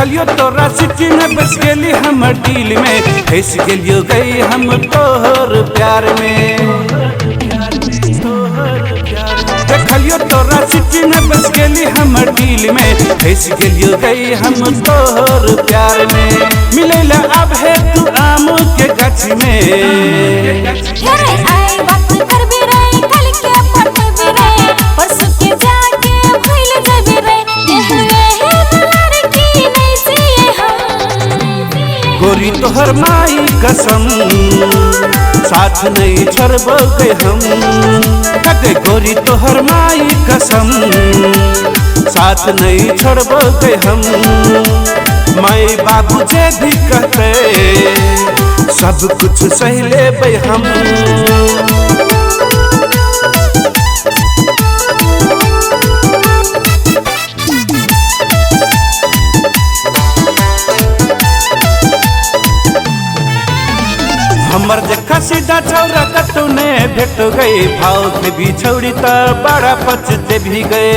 देखलियो तोरा सिटी में बस गेली हम डील में, फंस गेलियो गई हम तोहर प्यार में। देखलियो तोरा सिटी में बस गेली हम डील में, फंस गेलियो गई हम तोहर प्यार में। मिलेला अब है तू आम के गाछ में। गोरी तोहर माई कसम साथ नहीं छोड़बोगे हम। कदे गोरी तोहर माई कसम साथ नहीं छोड़बोगे हम। माई बाबू जे भी कहते सब कुछ सह लेबै हम। हमर देखा सीधा छौरा कतौ ने भेट गए, भाव के भी छौड़ी त बड़ा पचते भी गए।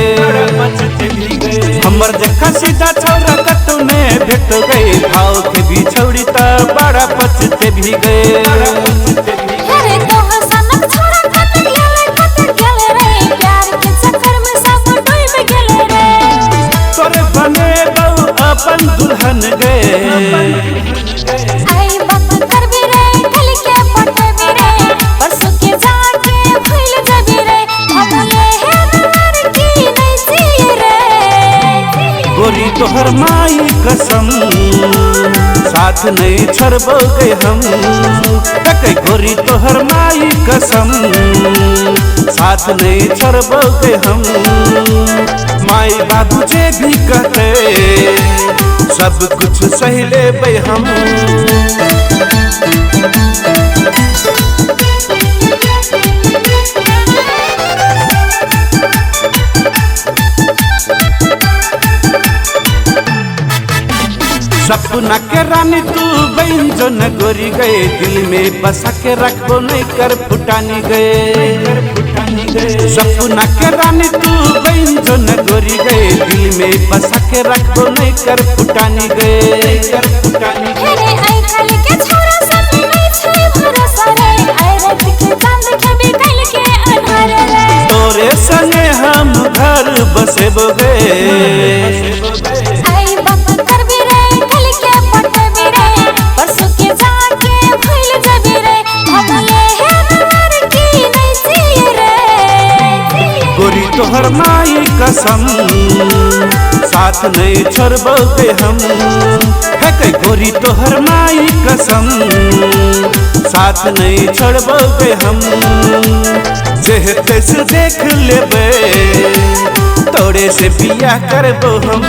हमर देखा सीधा छौरा कतौ ने भेट गए, भाव के भी छौड़ी त बड़ा पचते भी गए। तोरे बने बहु अपन दुल्हन गए। गोरी तोहर माई कसम साथ नहीं छोड़बोगे हम। गोरी तोहर माई कसम साथ नहीं छोड़बोगे हम। माई बाबू जे भी कहते सब कुछ सह लेबै हम। सपना के रानी तू बहन जो न गोरी गए, दिल में बसा के रखबो नहीं कर फुटानी गए। सपना के रानी तू बहन जो न गोरी गए, दिल में बसा के रखबो नहीं कर फुटानी गए। तोरे संगे हम घर बसेबो गए। गोरी तोहर माई कसम साथ नहीं छोड़बोगे हम। है गोरी तोहर माई कसम साथ नहीं छोड़बोगे हम। जेहते से देख लेबे तोरे से बियाह करबो हम।